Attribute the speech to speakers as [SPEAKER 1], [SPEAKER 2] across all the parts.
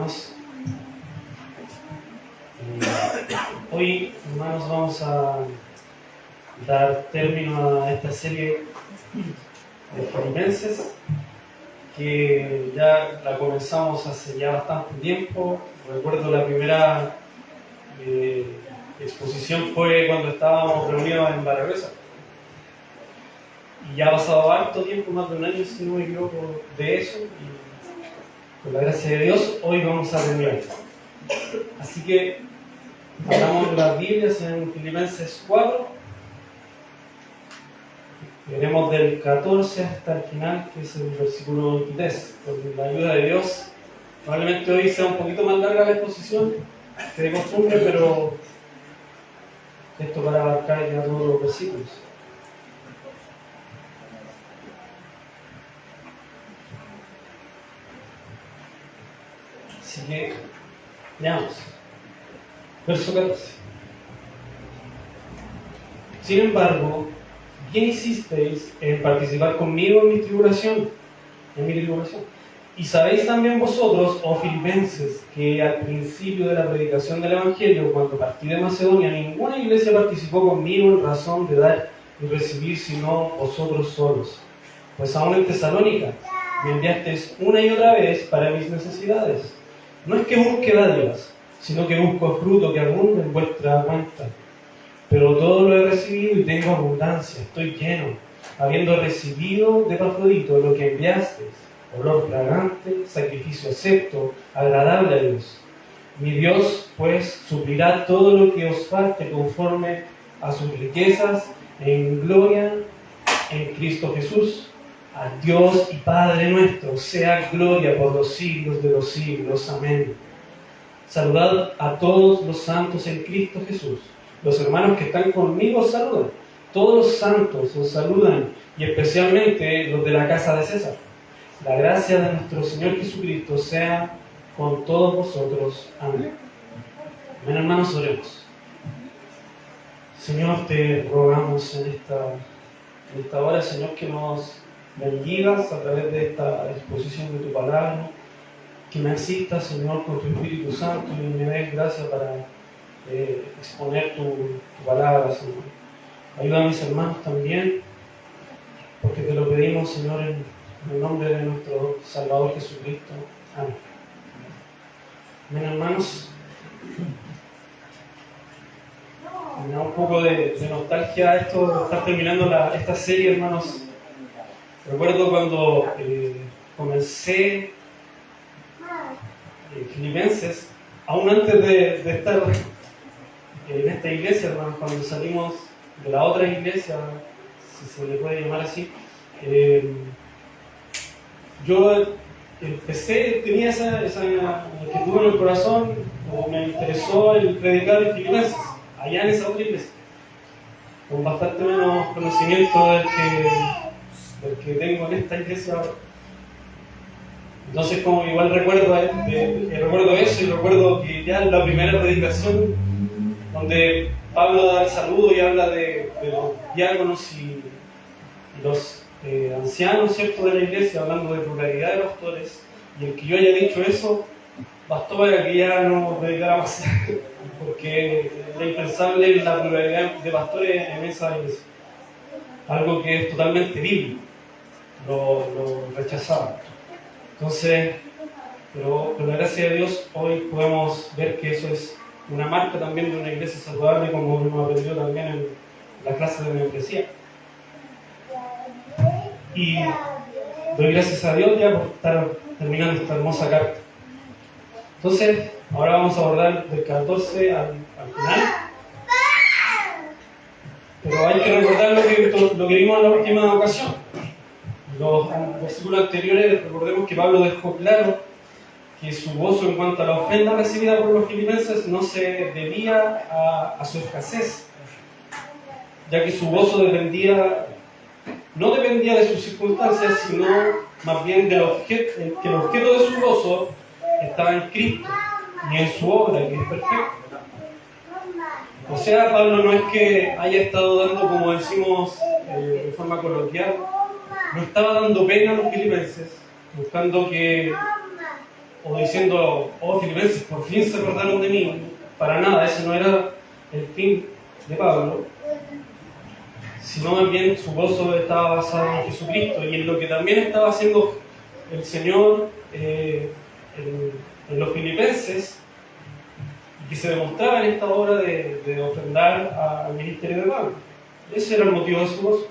[SPEAKER 1] hermanos. Hoy, hermanos, vamos a dar término a esta serie de Filipenses, que ya la comenzamos hace ya bastante tiempo. Recuerdo la primera exposición fue cuando estábamos reunidos en Barracuda. Y ya ha pasado harto tiempo, más de un año, si no me equivoco, de eso. Y con la gracia de Dios, hoy vamos a terminar. Así que hablamos de las Biblias en Filipenses 4. Veremos del 14 hasta el final, que es el versículo 23. Con la ayuda de Dios, probablemente hoy sea un poquito más larga la exposición que de costumbre, pero esto para abarcar ya todos los versículos. Así que, veamos. Verso 14. Sin embargo, ¿qué hicisteis en participar conmigo en mi tribulación? Y sabéis también vosotros, oh filipenses, que al principio de la predicación del Evangelio, cuando partí de Macedonia, ninguna iglesia participó conmigo en razón de dar y recibir, sino vosotros solos. Pues aún en Tesalónica me enviasteis una y otra vez para mis necesidades. No es que busque dádivas, sino que busco fruto que abunde en vuestra cuenta. Pero todo lo he recibido y tengo abundancia, estoy lleno, habiendo recibido de Epafrodito lo que enviasteis, olor fragante, sacrificio acepto, agradable a Dios. Mi Dios, pues, suplirá todo lo que os falte conforme a sus riquezas en gloria en Cristo Jesús. A Dios y Padre nuestro sea gloria por los siglos de los siglos. Amén. Saludad a todos los santos en Cristo Jesús. Los hermanos que están conmigo saludan. Todos los santos os saludan, y especialmente los de la casa de César. La gracia de nuestro Señor Jesucristo sea con todos vosotros. Amén. Amén, hermanos, oremos. Señor, te rogamos en esta hora, Señor, que nos bendigas a través de esta exposición de tu palabra, que me asistas, Señor, con tu Espíritu Santo y me des gracia para exponer tu palabra, Señor. Ayuda a mis hermanos también, porque te lo pedimos, Señor, en el nombre de nuestro Salvador Jesucristo. Amén. Amén, hermanos. Me da un poco de nostalgia esto de estar terminando esta serie, hermanos. Recuerdo cuando comencé Filipenses, aún antes de estar en esta iglesia, hermanos, cuando salimos de la otra iglesia, si se le puede llamar así, yo tenía esa inquietud en el corazón, me interesó el predicar en Filipenses, allá en esa otra iglesia, con bastante menos conocimiento del que tengo en esta iglesia ahora. Entonces, como igual recuerdo eso, y recuerdo que ya en la primera predicación, donde Pablo da el saludo y habla de los diáconos y los ancianos, ¿cierto?, de la iglesia, hablando de pluralidad de pastores, y el que yo haya dicho eso, bastó para que ya no predicara más, porque era impensable la pluralidad de pastores en esa iglesia. Algo que es totalmente bíblico, lo rechazaba. Entonces, pero con la gracia de Dios, hoy podemos ver que eso es una marca también de una iglesia saludable, como hemos aprendido también en la clase de membresía. Y doy gracias a Dios ya por estar terminando esta hermosa carta. Entonces, ahora vamos a abordar del 14 al final. Pero hay que recordar lo que vimos en la última ocasión. Los versículos anteriores, recordemos que Pablo dejó claro que su gozo en cuanto a la ofrenda recibida por los filipenses no se debía a su escasez, ya que su gozo no dependía de sus circunstancias, sino más bien que el objeto de su gozo estaba en Cristo y en su obra, que es perfecta. O sea, Pablo no es que haya estado dando, como decimos de forma coloquial, no estaba dando pena a los filipenses, buscando que o diciendo, oh filipenses, por fin se acordaron de mí. Para nada, ese no era el fin de Pablo, sino más bien su gozo estaba basado en Jesucristo y en lo que también estaba haciendo el Señor en los filipenses, y que se demostraba en esta obra de ofrendar al ministerio de Pablo. Ese era el motivo de su gozo.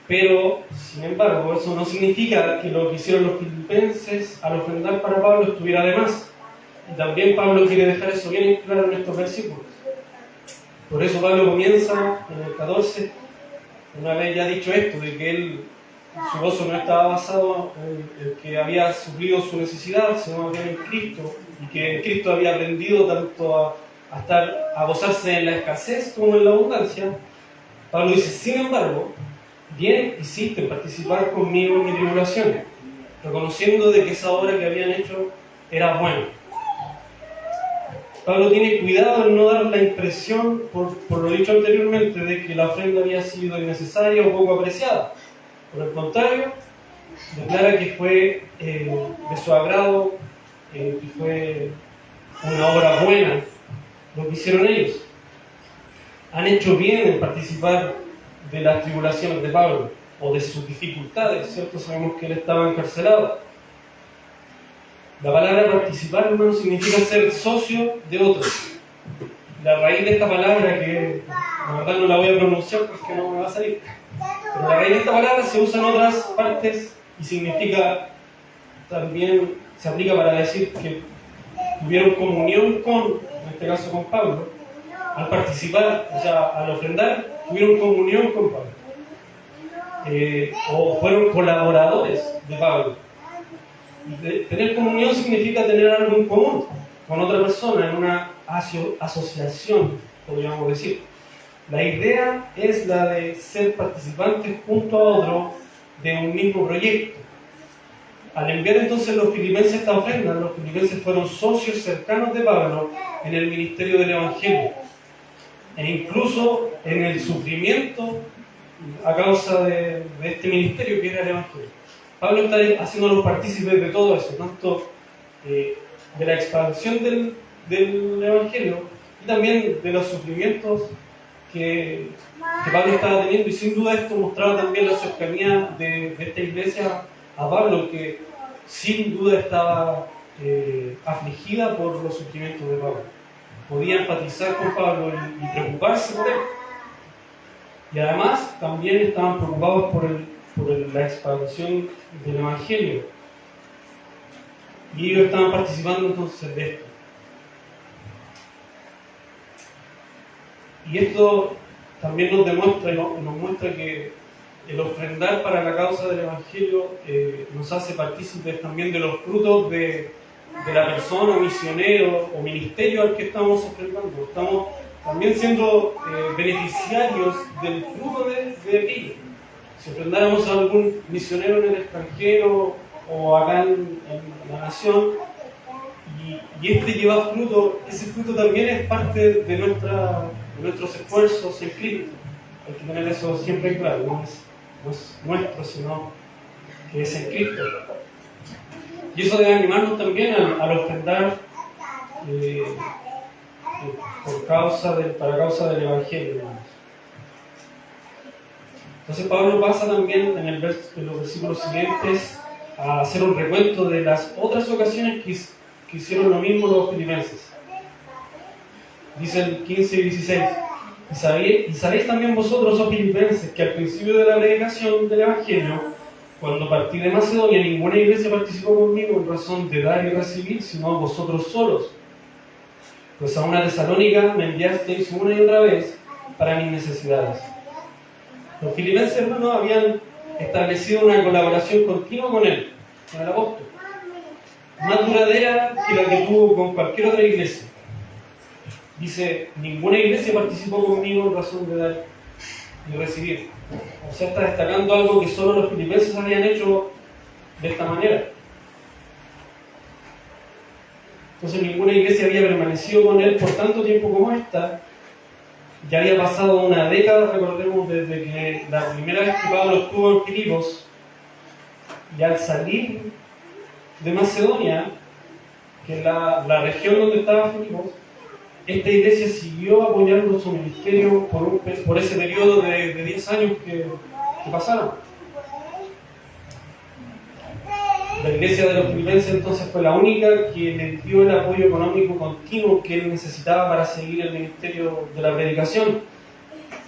[SPEAKER 1] Pero, sin embargo, eso no significa que lo que hicieron los filipenses al ofrendar para Pablo estuviera de más. Y también Pablo quiere dejar eso bien claro en estos versículos. Por eso Pablo comienza en el 14, una vez ya dicho esto, de que su gozo no estaba basado en el que había suplido su necesidad, sino más bien en Cristo, y que en Cristo había aprendido tanto a gozarse en la escasez como en la abundancia. Pablo dice, sin embargo, bien hiciste en participar conmigo en mis tribulaciones, reconociendo de que esa obra que habían hecho era buena. Pablo tiene cuidado en no dar la impresión, por lo dicho anteriormente, de que la ofrenda había sido innecesaria o poco apreciada. Por el contrario, declara que fue de su agrado, que fue una obra buena lo que hicieron ellos. Han hecho bien en participar de las tribulaciones de Pablo, o de sus dificultades, ¿cierto? Sabemos que él estaba encarcelado. La palabra participar, hermano, significa ser socio de otros. La raíz de esta palabra, que la verdad no la voy a pronunciar porque no me va a salir, pero la raíz de esta palabra se usa en otras partes y significa, también se aplica para decir que tuvieron comunión con, en este caso con Pablo, al participar, o sea, al ofrendar, tuvieron comunión con Pablo. O fueron colaboradores de Pablo. Tener comunión significa tener algo en común con otra persona, en una asociación, podríamos decir. La idea es la de ser participantes junto a otro de un mismo proyecto. Al enviar entonces los filipenses esta ofrenda, los filipenses fueron socios cercanos de Pablo en el ministerio del Evangelio, e incluso en el sufrimiento a causa de este ministerio que era el Evangelio. Pablo está haciéndolos partícipes de todo eso, tanto de la expansión del Evangelio y también de los sufrimientos que Pablo estaba teniendo, y sin duda esto mostraba también la cercanía de esta iglesia a Pablo, que sin duda estaba afligida por los sufrimientos de Pablo. Podía empatizar con Pablo y preocuparse por él. Y además también estaban preocupados por la expansión del Evangelio. Y ellos estaban participando entonces de esto. Y esto también nos demuestra y nos muestra que el ofrendar para la causa del Evangelio nos hace partícipes también de los frutos de la persona, misionero o ministerio al que estamos ofrendando. Estamos también siendo beneficiarios del fruto de aquello. Si ofrendáramos a algún misionero en el extranjero o acá en la nación, y este lleva fruto, ese fruto también es parte de nuestros esfuerzos en Cristo. Hay que tener eso siempre claro, no es nuestro, sino que es en Cristo. Y eso debe animarnos también al ofrendar para causa del Evangelio, hermanos. Entonces Pablo pasa también en los versículos siguientes a hacer un recuento de las otras ocasiones que hicieron lo mismo los filipenses. Dice el 15 y 16: y sabéis también vosotros, oh filipenses, que al principio de la predicación del Evangelio, cuando partí de Macedonia, ninguna iglesia participó conmigo en razón de dar y recibir, sino vosotros solos. Pues a una Tesalónica me enviasteis una y otra vez para mis necesidades. Los filipenses, hermanos, habían establecido una colaboración continua con él, con el apóstol, más duradera que la que tuvo con cualquier otra iglesia. Dice, ninguna iglesia participó conmigo en razón de dar y recibir. O sea, está destacando algo que solo los filipenses habían hecho de esta manera. Entonces ninguna iglesia había permanecido con él por tanto tiempo como esta. Ya había pasado una década, recordemos, desde que la primera vez que Pablo estuvo en Filipos, y al salir de Macedonia, que es la región donde estaba Filipos, esta iglesia siguió apoyando su ministerio por ese periodo de 10 años que pasaron. La iglesia de los filipenses entonces fue la única que le dio el apoyo económico continuo que él necesitaba para seguir el ministerio de la predicación.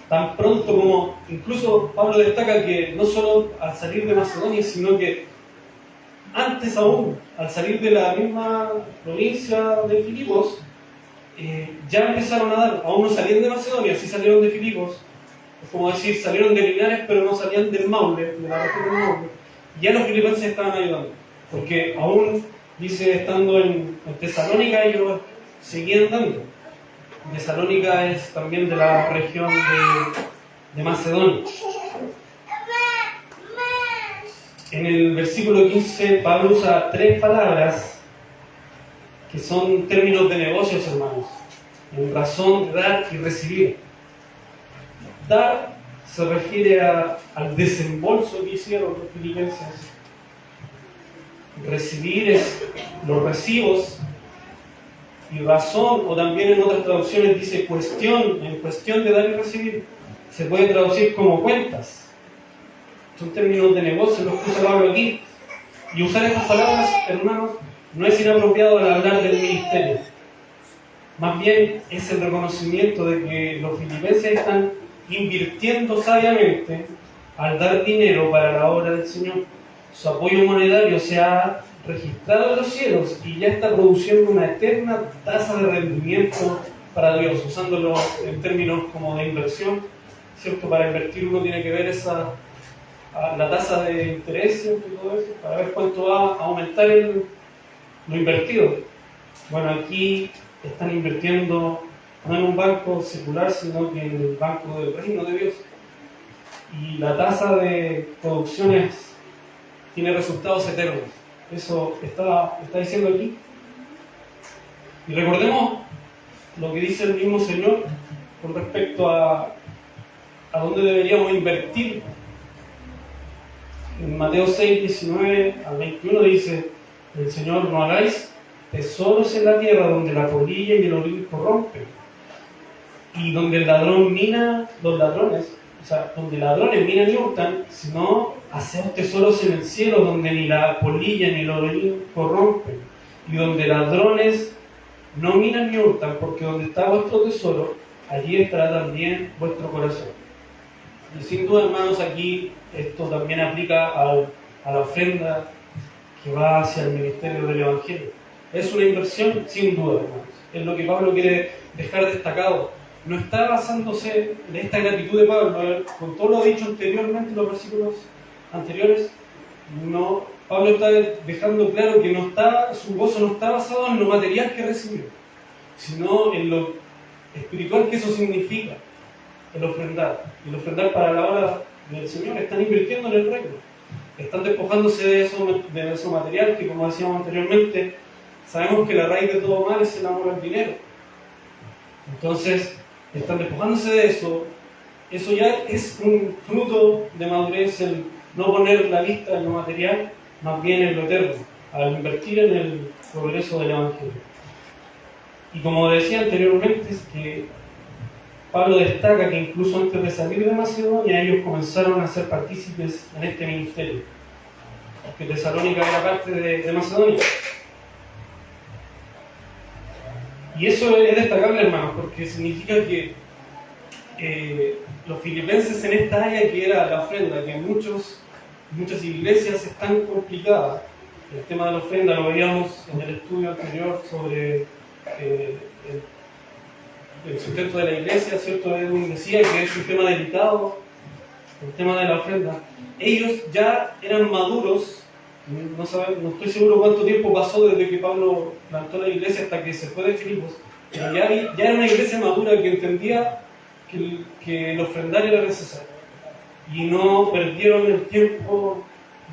[SPEAKER 1] Tan pronto como, incluso Pablo destaca que no solo al salir de Macedonia, sino que antes aún, al salir de la misma provincia de Filipos, ya empezaron a dar, aún no salían de Macedonia, sí salieron de Filipos, es como decir, salieron de Linares, pero no salían del Maule, de la región del Maule. Ya los filipenses estaban ayudando, porque aún, dice, estando en Tesalónica, ellos seguían dando. Tesalónica es también de la región de Macedonia. En el versículo 15, Pablo usa 3 palabras que son términos de negocios, hermanos, en razón de dar y recibir. Dar se refiere al desembolso que hicieron los filipenses. Recibir es los recibos, y razón, o también en otras traducciones dice cuestión, en cuestión de dar y recibir, se puede traducir como cuentas. Son términos de negocio los que usa Pablo aquí. Y usar estas palabras, hermanos, no es inapropiado al hablar del ministerio. Más bien es el reconocimiento de que los filipenses están invirtiendo sabiamente al dar dinero para la obra del Señor. Su apoyo monetario se ha registrado en los cielos y ya está produciendo una eterna tasa de rendimiento para Dios, usándolo en términos como de inversión, ¿cierto? Para invertir uno tiene que ver la tasa de interés, ¿cierto? Y todo eso, para ver cuánto va a aumentar lo invertido. Bueno, aquí están invirtiendo no en un banco secular, sino que en el banco del reino de Dios. Y la tasa de producciones tiene resultados eternos. Eso está diciendo aquí. Y recordemos lo que dice el mismo Señor con respecto a dónde deberíamos invertir. En Mateo 6, 19 al 21 dice el Señor: no hagáis tesoros en la tierra donde la polilla y el orín corrompen, y donde el ladrón mina, los ladrones, o sea, donde ladrones minan y hurtan, sino hacer tesoros en el cielo donde ni la polilla ni el orín corrompen, y donde ladrones no minan ni hurtan, porque donde está vuestro tesoro, allí estará también vuestro corazón. Y sin duda, hermanos, aquí esto también aplica a la ofrenda que va hacia el ministerio del Evangelio. Es una inversión, sin duda, hermanos. Es lo que Pablo quiere dejar destacado. No está basándose en esta gratitud de Pablo, con todo lo dicho anteriormente en los versículos anteriores. No, Pablo está dejando claro que su gozo no está basado en lo material que recibió, sino en lo espiritual que eso significa, el ofrendar. El ofrendar para la obra del Señor. Están invirtiendo en el reino. Están despojándose de eso material que, como decíamos anteriormente, sabemos que la raíz de todo mal es el amor al dinero. Entonces, están despojándose de eso. Eso ya es un fruto de madurez, el no poner la vista en lo material, más bien en lo eterno, al invertir en el progreso del Evangelio. Y como decía anteriormente, es que Pablo destaca que incluso antes de salir de Macedonia, ellos comenzaron a ser partícipes en este ministerio, porque Tesalónica era parte de Macedonia. Y eso es destacable, hermanos, porque significa que los filipenses en esta área que era la ofrenda, que muchas iglesias están complicadas. El tema de la ofrenda lo veíamos en el estudio anterior sobre el sustento de la iglesia, ¿cierto? Edwin decía que es un tema delicado, el tema de la ofrenda. Ellos ya eran maduros, no estoy seguro cuánto tiempo pasó desde que Pablo plantó la iglesia hasta que se fue de Filipos, pero ya era una iglesia madura que entendía que el ofrendar era necesario. Y no perdieron el tiempo,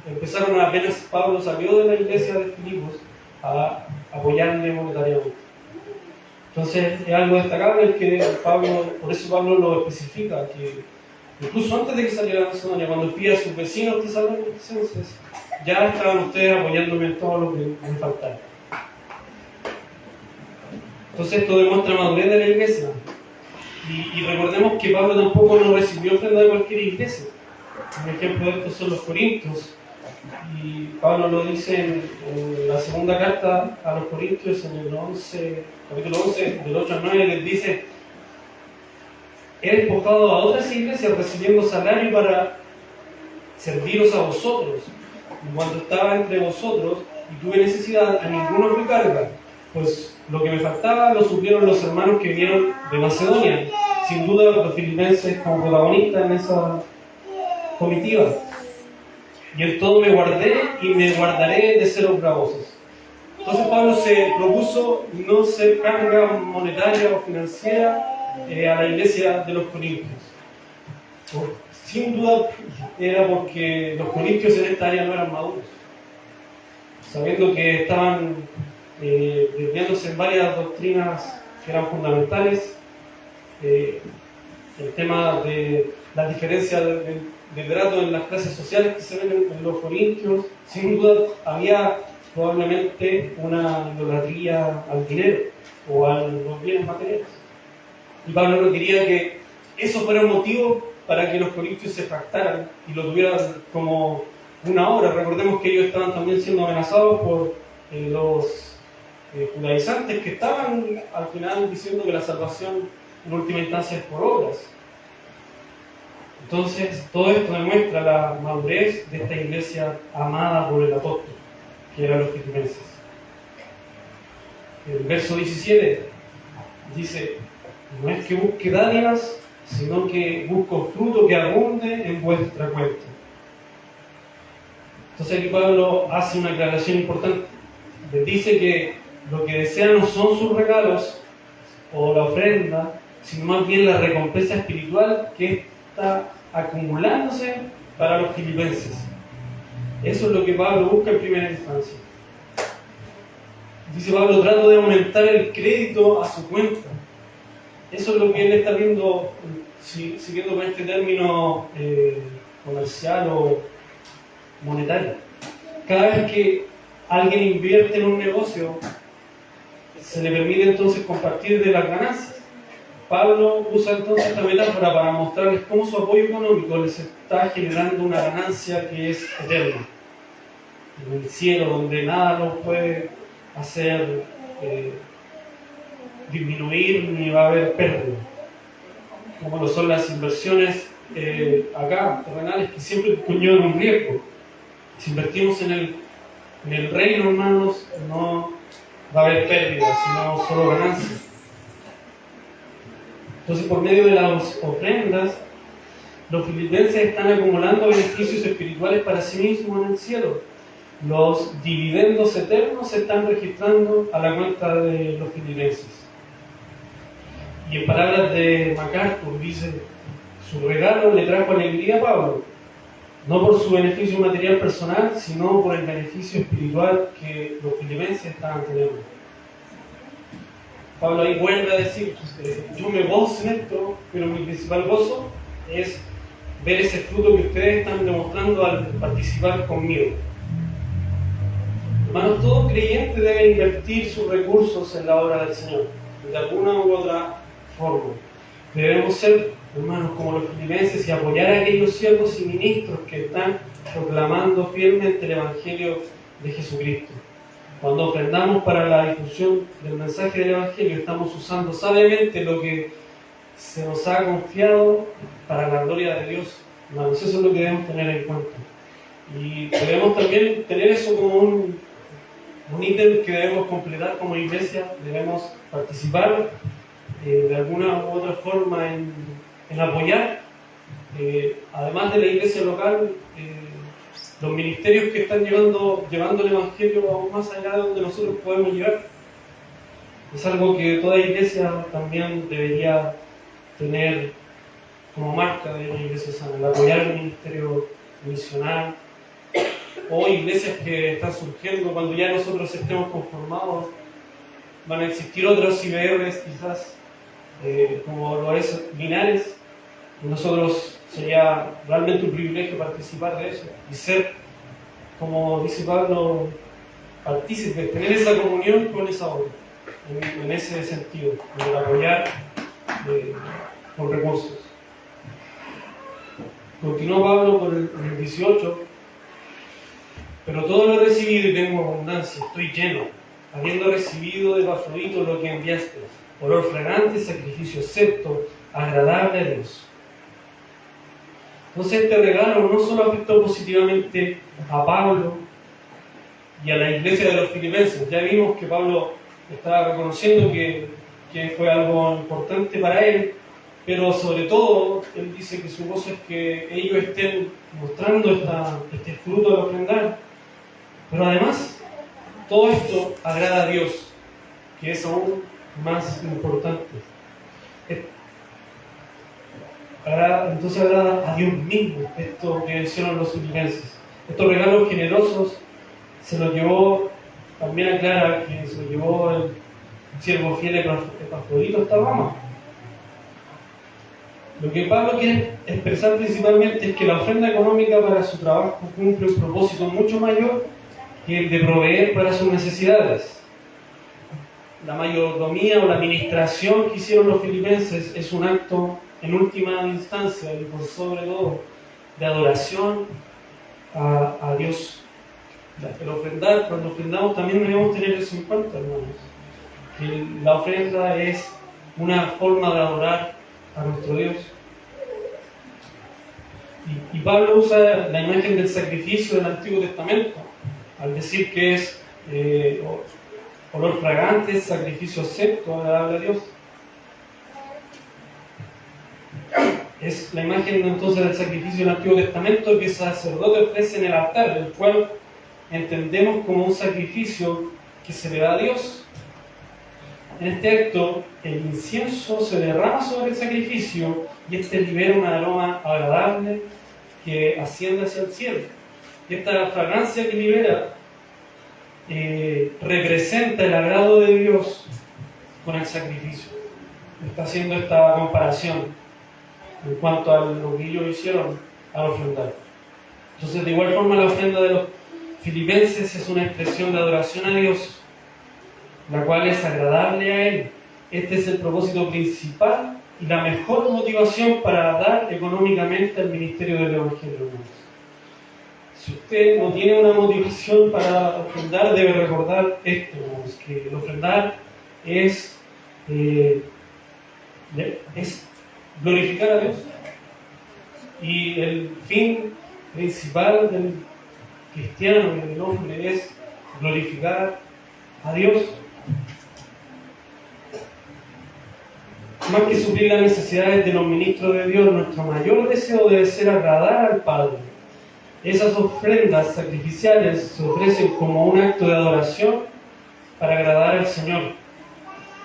[SPEAKER 1] empezaron apenas Pablo salió de la iglesia de Filipos a apoyarle monetariamente. Entonces es algo destacable que por eso Pablo lo especifica, que incluso antes de que saliera de Macedonia, cuando pide a sus vecinos tesalonicenses ya estaban ustedes apoyándome en todo lo que me faltaba. Entonces esto demuestra madurez de la iglesia. Y recordemos que Pablo tampoco no recibió ofrenda de cualquier iglesia. Un ejemplo de esto son los Corintios. Y Pablo lo dice en la segunda carta a los Corintios, en el 11, capítulo 11, del 8 al 9, les dice: he despojado a otras iglesias recibiendo salario para serviros a vosotros. Y cuando estaba entre vosotros y tuve necesidad, a ninguno fui carga, pues lo que me faltaba lo suplieron los hermanos que vinieron de Macedonia. Sin duda, los filipenses como protagonistas en esa comitiva. Y en todo me guardé y me guardaré de seros gravosos. Entonces Pablo se propuso no ser carga monetaria o financiera a la iglesia de los Corintios. Sin duda era porque los corintios en esta área no eran maduros, sabiendo que estaban desviándose en varias doctrinas que eran fundamentales. El tema de la diferencia de trato en las clases sociales que se ven en los corintios, sin duda había probablemente una idolatría al dinero o a los bienes materiales. Y Pablo no quería que eso fuera un motivo para que los corintios se jactaran y lo tuvieran como una obra. Recordemos que ellos estaban también siendo amenazados por los judaizantes que estaban al final diciendo que la salvación en última instancia es por obras. Entonces, todo esto demuestra la madurez de esta iglesia amada por el apóstol, que eran los filipenses. El verso 17 dice: no es que busque dádivas, sino que busco fruto que abunde en vuestra cuenta. Entonces aquí Pablo hace una aclaración importante. Les dice que lo que desean no son sus regalos o la ofrenda, sino más bien la recompensa espiritual que está acumulándose para los filipenses. Eso es lo que Pablo busca en primera instancia. Dice Pablo: trato de aumentar el crédito a su cuenta. Eso es lo que él está viendo, siguiendo con este término comercial o monetario. Cada vez que alguien invierte en un negocio, se le permite entonces compartir de las ganancias. Pablo usa entonces esta metáfora para mostrarles cómo su apoyo económico les está generando una ganancia que es eterna. En el cielo, donde nada los puede hacer disminuir ni va a haber pérdida, como lo son las inversiones acá, terrenales, que siempre conllevan un riesgo. Si invertimos en el reino, hermanos, no va a haber pérdida, sino solo ganancias. Entonces, por medio de las ofrendas, los filipenses están acumulando beneficios espirituales para sí mismos en el cielo. Los dividendos eternos se están registrando a la cuenta de los filipenses. Y en palabras de MacArthur dice: su regalo le trajo alegría a Pablo, no por su beneficio material personal, sino por el beneficio espiritual que los filipenses estaban teniendo. Pablo ahí vuelve a decir: yo me gozo en esto, pero mi principal gozo es ver ese fruto que ustedes están demostrando al participar conmigo. Hermanos, todo creyente debe invertir sus recursos en la obra del Señor, de alguna u otra forma. Debemos ser, hermanos, como los filipenses y apoyar a aquellos siervos y ministros que están proclamando fielmente el Evangelio de Jesucristo. Cuando ofrendamos para la difusión del mensaje del Evangelio, estamos usando sabiamente lo que se nos ha confiado para la gloria de Dios. Hermanos, eso es lo que debemos tener en cuenta. Y debemos también tener eso como un ítem que debemos completar como iglesia. Debemos participar de alguna u otra forma en apoyar, además de la iglesia local, los ministerios que están llevando el Evangelio aún más allá de donde nosotros podemos llegar. Es algo que toda iglesia también debería tener como marca de una iglesia sana, el apoyar el ministerio misional, o iglesias que están surgiendo. Cuando ya nosotros estemos conformados, van a existir otros IBRs quizás, como lo es Linares, y nosotros sería realmente un privilegio participar de eso y ser como dice Pablo, partícipes, tener esa comunión con esa obra, en ese sentido, en el apoyar con recursos. Continúa Pablo por el 18, pero todo lo he recibido y tengo abundancia, estoy lleno, habiendo recibido de Epafrodito lo que enviaste, olor fragante, sacrificio acepto, agradable a Dios. Entonces este regalo no solo afectó positivamente a Pablo y a la iglesia de los filipenses. Ya vimos que Pablo estaba reconociendo que fue algo importante para él, pero sobre todo él dice que su gozo es que ellos estén mostrando este fruto de ofrendar. Pero además, todo esto agrada a Dios, que es aún más importante. Entonces agrada a Dios mismo esto que hicieron los filipenses. Estos regalos generosos se los llevó, también aclara que se los llevó el siervo fiel Epafrodito hasta Roma. Lo que Pablo quiere expresar principalmente es que la ofrenda económica para su trabajo cumple un propósito mucho mayor que el de proveer para sus necesidades. La mayordomía o la administración que hicieron los filipenses es un acto en última instancia y por sobre todo de adoración a Dios. El ofrendar, cuando ofrendamos también debemos tener eso en cuenta, hermanos, que la ofrenda es una forma de adorar a nuestro Dios. Y Pablo usa la imagen del sacrificio del Antiguo Testamento al decir que es olor fragante, sacrificio acepto, agradable a Dios. Es la imagen entonces del sacrificio del Antiguo Testamento que el sacerdote ofrece en el altar, el cual entendemos como un sacrificio que se le da a Dios. En este acto, el incienso se derrama sobre el sacrificio y este libera un aroma agradable que asciende hacia el cielo. Y esta fragancia que libera representa el agrado de Dios con el sacrificio. Está haciendo esta comparación en cuanto a lo que ellos hicieron al ofrendar. Entonces, de igual forma, la ofrenda de los filipenses es una expresión de adoración a Dios, la cual es agradable a Él. Este es el propósito principal y la mejor motivación para dar económicamente al ministerio del Evangelio. Si usted no tiene una motivación para ofrendar, debe recordar esto, que el ofrendar es glorificar a Dios. Y el fin principal del cristiano y del hombre es glorificar a Dios. Más que suplir las necesidades de los ministros de Dios, nuestro mayor deseo debe ser agradar al Padre. Esas ofrendas sacrificiales se ofrecen como un acto de adoración para agradar al Señor.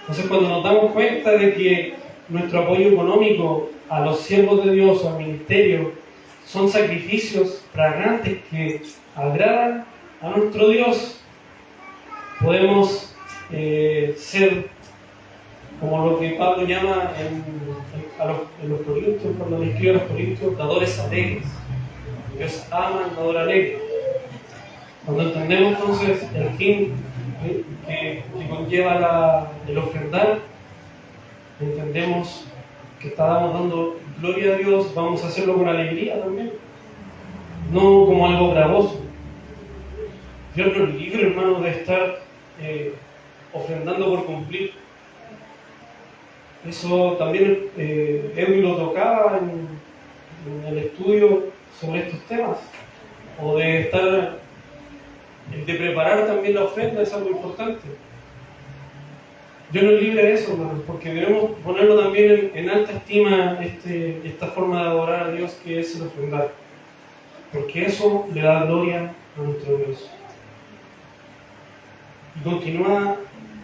[SPEAKER 1] Entonces, cuando nos damos cuenta de que nuestro apoyo económico a los siervos de Dios o al ministerio son sacrificios fragantes que agradan a nuestro Dios, podemos ser como lo que Pablo llama en los Corintios, cuando le escribe a los Corintios, dadores alegres. Dios ama al dador alegre. Cuando entendemos entonces el fin que conlleva el ofrendar, entendemos que estamos dando gloria a Dios, vamos a hacerlo con alegría también, no como algo gravoso. Dios nos libre, hermano, de estar ofrendando por cumplir. Eso también Edwin lo tocaba en el estudio sobre estos temas, o de preparar también la ofrenda es algo importante. Dios nos libre de eso, hermanos, porque debemos ponerlo también en alta estima esta forma de adorar a Dios que es el ofrendar, porque eso le da gloria a nuestro Dios. Y continúa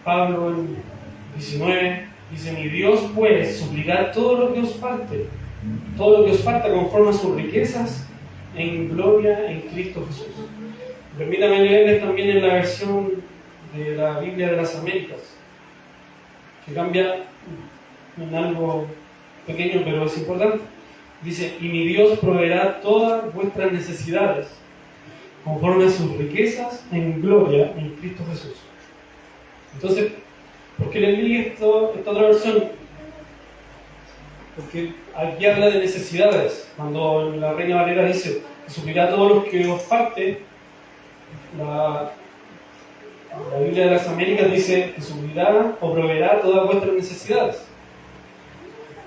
[SPEAKER 1] Pablo en 19, dice: mi Dios pues suplirá todo lo que os falte, todo lo que os falta conforme a sus riquezas en gloria en Cristo Jesús. Permítame leerles también en la versión de la Biblia de las Américas, que cambia en algo pequeño pero es importante. Dice: y mi Dios proveerá todas vuestras necesidades conforme a sus riquezas en gloria en Cristo Jesús. Entonces, ¿por qué les leí esta otra versión? Porque aquí habla de necesidades. Cuando la Reina Valera dice que suplirá a todos los que os falte, la Biblia de las Américas dice que suplirá o proveerá todas vuestras necesidades.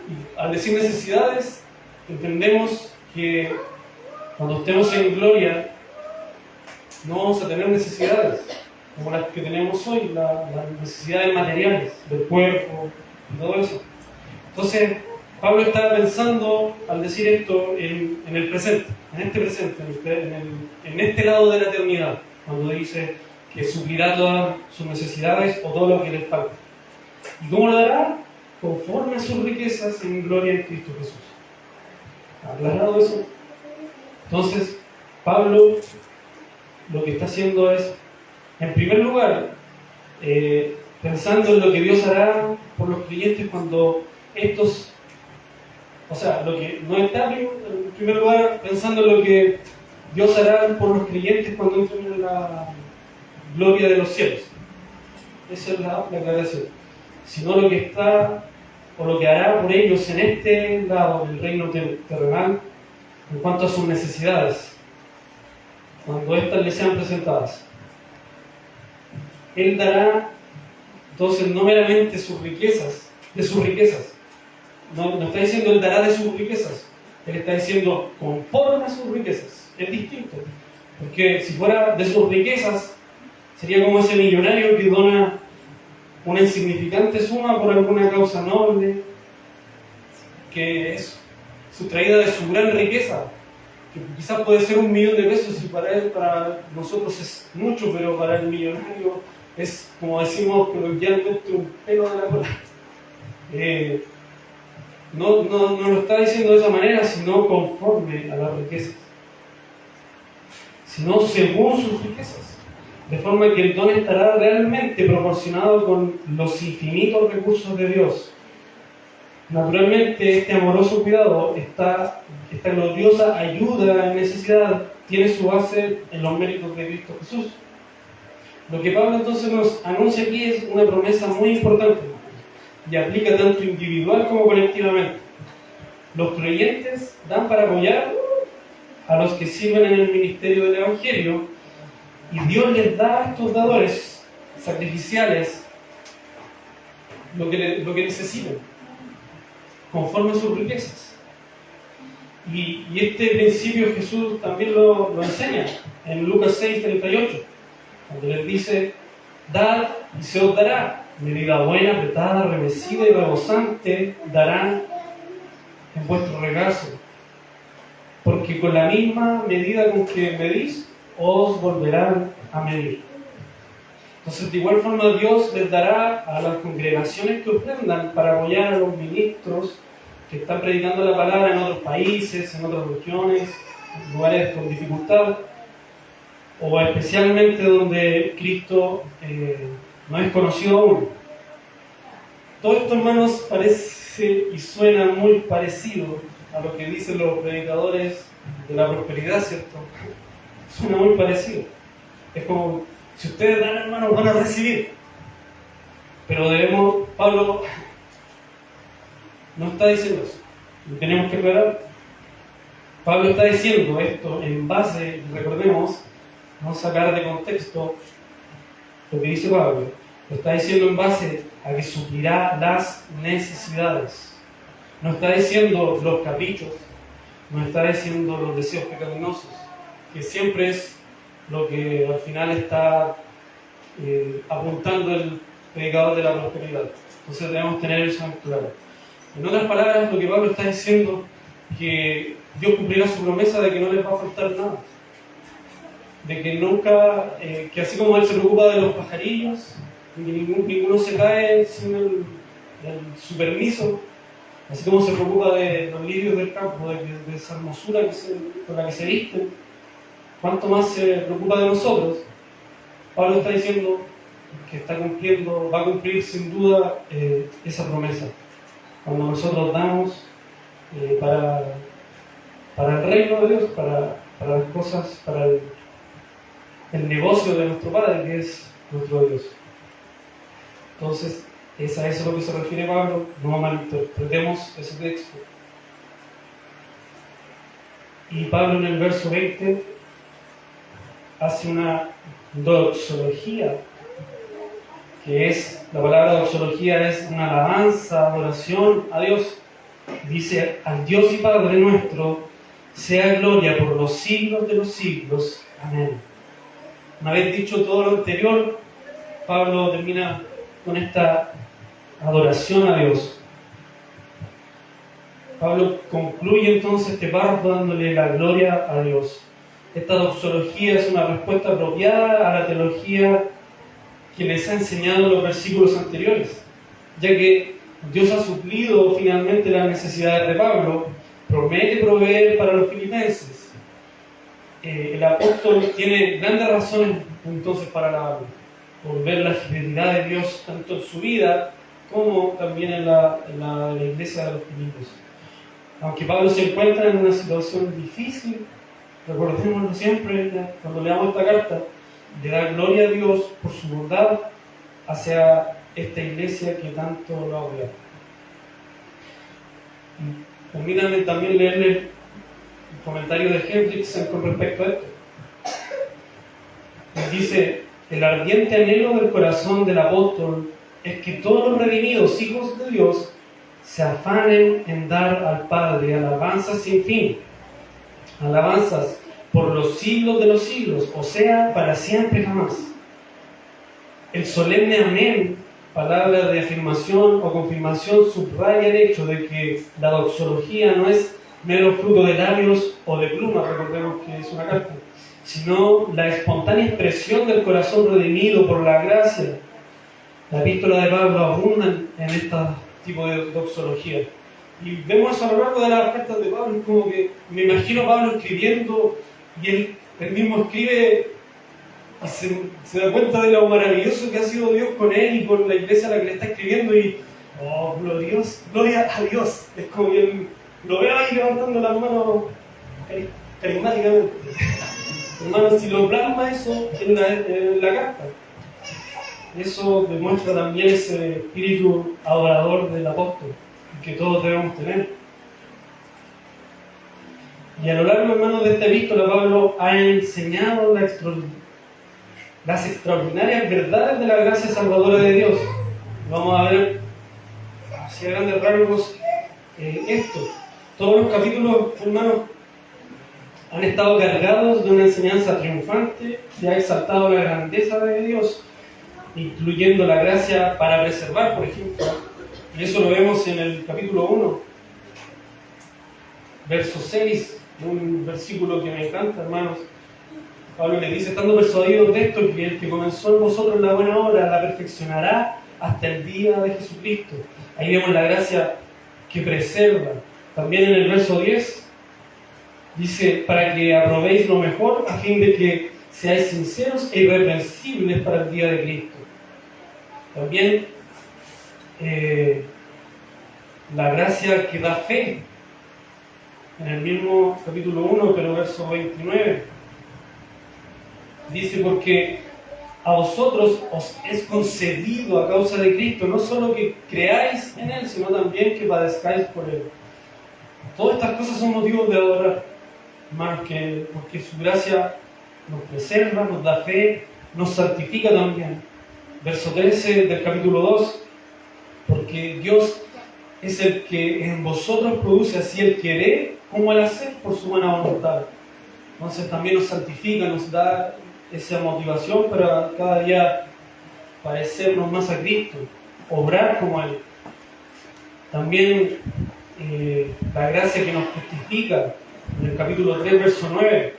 [SPEAKER 1] Y al decir necesidades, entendemos que cuando estemos en gloria no vamos a tener necesidades como las que tenemos hoy, las necesidades materiales del cuerpo y todo eso. Entonces, Pablo está pensando al decir esto en el presente, en este presente, en este lado de la eternidad, cuando dice que suplirá todas sus necesidades o todo lo que les falta. ¿Y cómo lo dará? Conforme a sus riquezas en gloria en Cristo Jesús. ¿Aclarado eso? Entonces, Pablo lo que está haciendo es, en primer lugar, pensando en lo que Dios hará por los creyentes cuando estos, o sea, lo que no está en primer lugar, pensando en lo que Dios hará por los creyentes cuando entren en la gloria de los cielos. Esa es la aclaración. Sino lo que está, o lo que hará por ellos en este lado del reino terrenal, en cuanto a sus necesidades, cuando éstas les sean presentadas. Él dará, entonces, no meramente sus riquezas, de sus riquezas. No está diciendo Él dará de sus riquezas. Él está diciendo conforme a sus riquezas. Es distinto. Porque si fuera de sus riquezas, sería como ese millonario que dona una insignificante suma por alguna causa noble, que es sustraída de su gran riqueza, que quizás puede ser 1 millón de pesos y para él, para nosotros es mucho, pero para el millonario es, como decimos coloquialmente, un pelo de la cola. No lo está diciendo de esa manera, sino conforme a las riquezas, sino según sus riquezas, de forma que el don estará realmente proporcionado con los infinitos recursos de Dios. Naturalmente, este amoroso cuidado, esta gloriosa ayuda en necesidad, tiene su base en los méritos de Cristo Jesús. Lo que Pablo entonces nos anuncia aquí es una promesa muy importante y aplica tanto individual como colectivamente. Los creyentes dan para apoyar a los que sirven en el ministerio del Evangelio, y Dios les da a estos dadores sacrificiales lo que necesitan, conforme a sus riquezas. Y este principio Jesús también lo enseña en Lucas 6:38, cuando les dice: dad y se os dará, medida buena, apretada, remecida y rebosante darán en vuestro regazo, porque con la misma medida con que medís, os volverán a medir. Entonces, de igual forma, Dios les dará a las congregaciones que ofrendan para apoyar a los ministros que están predicando la palabra en otros países, en otras regiones, en lugares con dificultad, o especialmente donde Cristo no es conocido aún. Todo esto, hermanos, parece y suena muy parecido a lo que dicen los predicadores de la prosperidad, ¿cierto? Suena muy parecido. Es como, si ustedes dan, hermanos, van a recibir. Pero Pablo no está diciendo eso. Y tenemos que aclarar. Pablo está diciendo esto en base, recordemos, no sacar de contexto lo que dice Pablo. Lo está diciendo en base a que suplirá las necesidades. No está diciendo los caprichos, no está diciendo los deseos pecaminosos, que siempre es lo que al final está apuntando el predicador de la prosperidad. Entonces debemos tener eso en claro. En otras palabras, lo que Pablo está diciendo es que Dios cumplirá su promesa de que no les va a faltar nada. De que nunca, que así como Él se preocupa de los pajarillos, de que ninguno se cae sin su permiso, así como se preocupa de los lirios del campo, de esa hermosura con la que se visten, cuánto más se preocupa de nosotros. Pablo está diciendo que va a cumplir sin duda esa promesa. Cuando nosotros damos para el reino de Dios, para las cosas, para el negocio de nuestro Padre, que es nuestro Dios. Entonces, es a eso a lo que se refiere Pablo. No malinterpretemos ese texto. Y Pablo en el verso 20 hace una doxología, que es, la palabra doxología es una alabanza, adoración a Dios. Dice: al Dios y Padre nuestro sea gloria por los siglos de los siglos. Amén. Una vez dicho todo lo anterior, Pablo termina con esta adoración a Dios. Pablo concluye entonces este párrafo dándole la gloria a Dios. Esta doxología es una respuesta apropiada a la teología que les ha enseñado los versículos anteriores, ya que Dios ha suplido finalmente las necesidades de Pablo, promete proveer para los filipenses. El apóstol tiene grandes razones entonces para alabarlo, por ver la fidelidad de Dios tanto en su vida como también en la iglesia de los Filipos. Aunque Pablo se encuentra en una situación difícil, recordémoslo siempre cuando leamos esta carta, le da gloria a Dios por su bondad hacia esta iglesia que tanto lo ha odiado. Permítanme también leerle el comentario de Hendrickson con respecto a esto. Dice: el ardiente anhelo del corazón del apóstol es que todos los redimidos hijos de Dios se afanen en dar al Padre alabanzas sin fin, alabanzas por los siglos de los siglos, o sea, para siempre jamás. El solemne amén, palabra de afirmación o confirmación, subraya el hecho de que la doxología no es mero fruto de labios o de plumas, recordemos que es una carta, sino la espontánea expresión del corazón redimido por la gracia. La epístola de Pablo abunda en este tipo de doxología. Y vemos eso a lo largo de las cartas de Pablo. Es como que me imagino a Pablo escribiendo, y él mismo escribe y se da cuenta de lo maravilloso que ha sido Dios con él y con la iglesia a la que le está escribiendo, y oh, gloria a Dios. Es como que él lo ve ahí levantando las manos carismáticamente. Hermanos, si lo plasma eso en la carta, eso demuestra también ese espíritu adorador del apóstol que todos debemos tener. Y a lo largo, hermanos, de esta epístola, Pablo ha enseñado las extraordinarias verdades de la gracia salvadora de Dios. Vamos a ver, hacia grandes rasgos, esto. Todos los capítulos, hermanos, han estado cargados de una enseñanza triunfante que ha exaltado la grandeza de Dios, incluyendo la gracia para preservar, por ejemplo. Y eso lo vemos en el capítulo 1, verso 6, un versículo que me encanta, hermanos. Pablo le dice: estando persuadidos de esto, que el que comenzó en vosotros la buena obra la perfeccionará hasta el día de Jesucristo. Ahí vemos la gracia que preserva. También en el verso 10 dice: para que aprobéis lo mejor, a fin de que seáis sinceros e irreprensibles para el día de Cristo. También la gracia que da fe, en el mismo capítulo 1, pero verso 29, dice: porque a vosotros os es concedido a causa de Cristo, no solo que creáis en Él, sino también que padezcáis por Él. Todas estas cosas son motivos de adorar, hermanos, porque su gracia nos preserva, nos da fe, nos santifica también. Verso 13 del capítulo 2: porque Dios es el que en vosotros produce así el querer como el hacer por su buena voluntad. Entonces también nos santifica, nos da esa motivación para cada día parecernos más a Cristo, obrar como Él. También la gracia que nos justifica, en el capítulo 3, verso 9,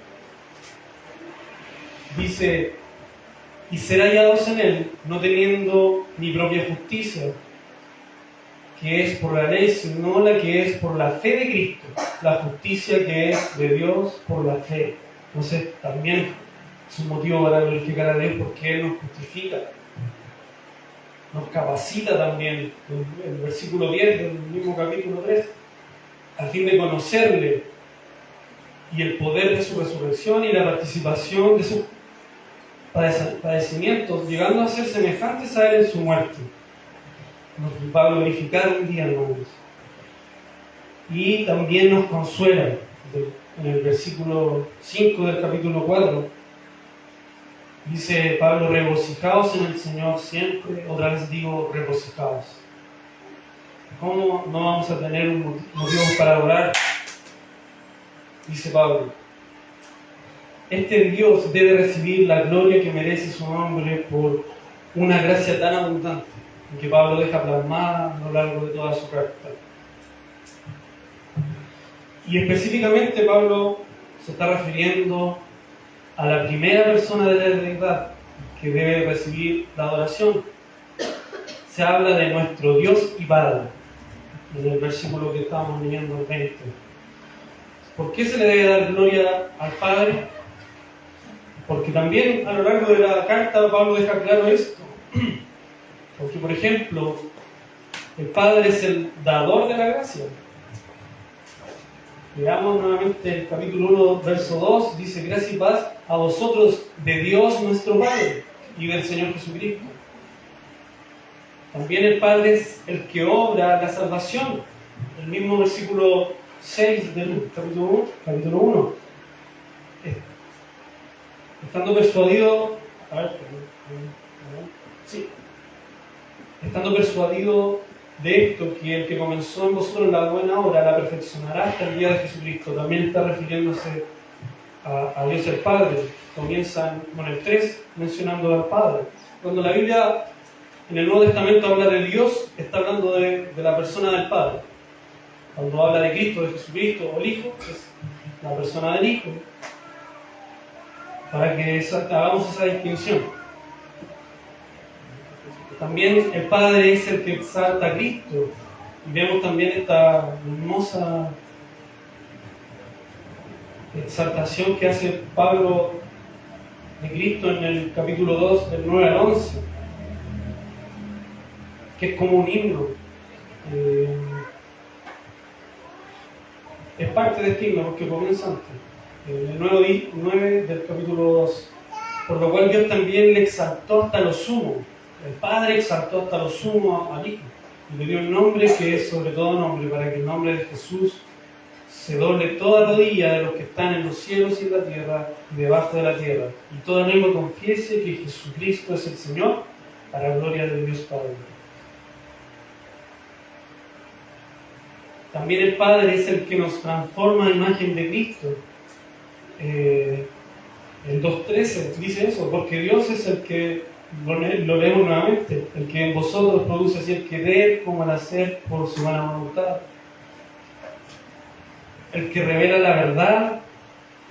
[SPEAKER 1] dice: y ser hallados en Él, no teniendo mi propia justicia, que es por la ley, sino la que es por la fe de Cristo, la justicia que es de Dios por la fe. Entonces también es un motivo para glorificar a Dios, porque Él nos justifica, nos capacita también, en el versículo 10 del mismo capítulo 3, a fin de conocerle y el poder de su resurrección y la participación de su padecimientos, llegando a ser semejantes a Él en su muerte. Nos va a glorificar un día, hermanos. Y también nos consuela. En el versículo 5 del capítulo 4, dice Pablo: regocijaos en el Señor siempre. Otra vez digo, regocijaos. ¿Cómo no vamos a tener un motivo para orar? Dice Pablo: este Dios debe recibir la gloria que merece su nombre por una gracia tan abundante, que Pablo deja plasmada a lo largo de toda su carta. Y específicamente Pablo se está refiriendo a la primera persona de la deidad que debe recibir la adoración. Se habla de nuestro Dios y Padre, en el versículo que estábamos leyendo, el 20. ¿Por qué se le debe dar gloria al Padre? Porque también a lo largo de la carta Pablo deja claro esto. Porque, por ejemplo, el Padre es el dador de la gracia. Leamos nuevamente el capítulo 1, verso 2, dice: gracia y paz a vosotros de Dios nuestro Padre y del Señor Jesucristo. También el Padre es el que obra la salvación. El mismo versículo 6 del capítulo 1. Estando persuadido, estando persuadido de esto, que el que comenzó en vosotros la buena obra la perfeccionará hasta el día de Jesucristo. También está refiriéndose a Dios el Padre. Comienza con el 3 mencionando al Padre. Cuando la Biblia en el Nuevo Testamento habla de Dios, está hablando de la persona del Padre. Cuando habla de Cristo, de Jesucristo o el Hijo, es la persona del Hijo, para que hagamos esa distinción. También el Padre es el que exalta a Cristo. Y vemos también esta hermosa exaltación que hace Pablo de Cristo en el capítulo 2, del 9 al 11, que es como un himno. Es parte de este himno porque comienza antes. El 9 del capítulo 2. Por lo cual Dios también le exaltó hasta lo sumo. El Padre exaltó hasta lo sumo al Hijo y le dio el nombre que es sobre todo nombre, para que el nombre de Jesús se doble toda rodilla de los que están en los cielos y en la tierra y debajo de la tierra, y toda lengua confiese que Jesucristo es el Señor, para gloria de Dios Padre. También el Padre es el que nos transforma a imagen de Cristo. El 2.13 dice eso: porque Dios es el que, lo leemos nuevamente, el que en vosotros produce así el querer como el hacer por su buena voluntad. El que revela la verdad,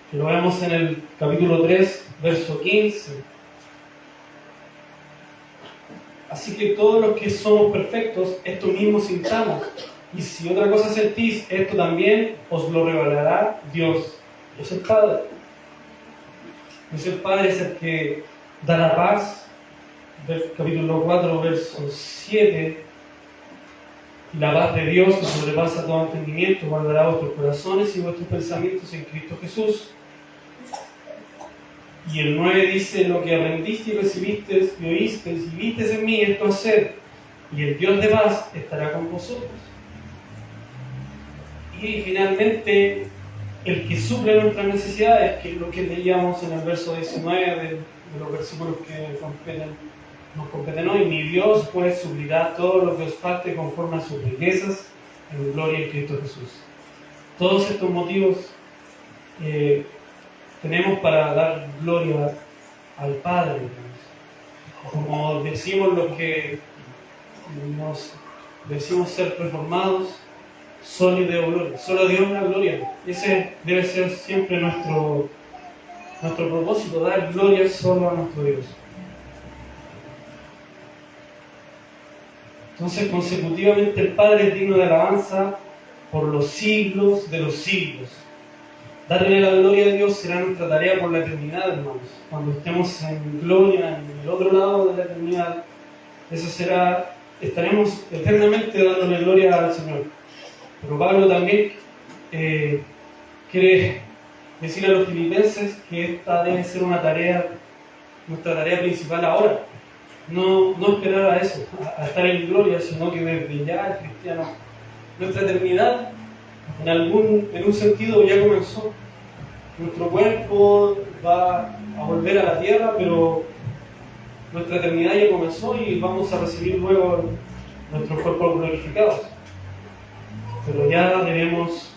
[SPEAKER 1] que lo vemos en el capítulo 3, verso 15. Así que todos los que somos perfectos, esto mismo sintamos. Y si otra cosa sentís, esto también os lo revelará Dios. Es el Padre. Dios el Padre es el que da la paz. Del capítulo 4, verso 7: y la paz de Dios, que sobrepasa todo entendimiento, guardará vuestros corazones y vuestros pensamientos en Cristo Jesús. Y el 9 dice: lo que aprendiste y recibiste y oíste y viste en mí, esto haced, y el Dios de paz estará con vosotros. Y finalmente, el que suple nuestras necesidades, que es lo que leíamos en el verso 19 de los versículos que nos competen hoy: mi Dios pues suplirá todo lo que os falte conforme a sus riquezas en gloria en Cristo Jesús. Todos estos motivos tenemos para dar gloria al Padre. Como decimos los que nos decimos ser reformados, solo a Dios la gloria. Ese debe ser siempre nuestro propósito: dar gloria solo a nuestro Dios. Entonces, consecutivamente, el Padre es digno de alabanza por los siglos de los siglos. Darle la gloria a Dios será nuestra tarea por la eternidad, hermanos. Cuando estemos en gloria, en el otro lado de la eternidad, estaremos eternamente dándole gloria al Señor. Pero Pablo también quiere decir a los filipenses que esta debe ser una tarea nuestra tarea principal ahora. No esperar a eso, a estar en gloria, sino que desde ya el cristiano, nuestra eternidad en un sentido ya comenzó. Nuestro cuerpo va a volver a la tierra, pero nuestra eternidad ya comenzó y vamos a recibir luego nuestros cuerpos glorificados. Pero ya debemos,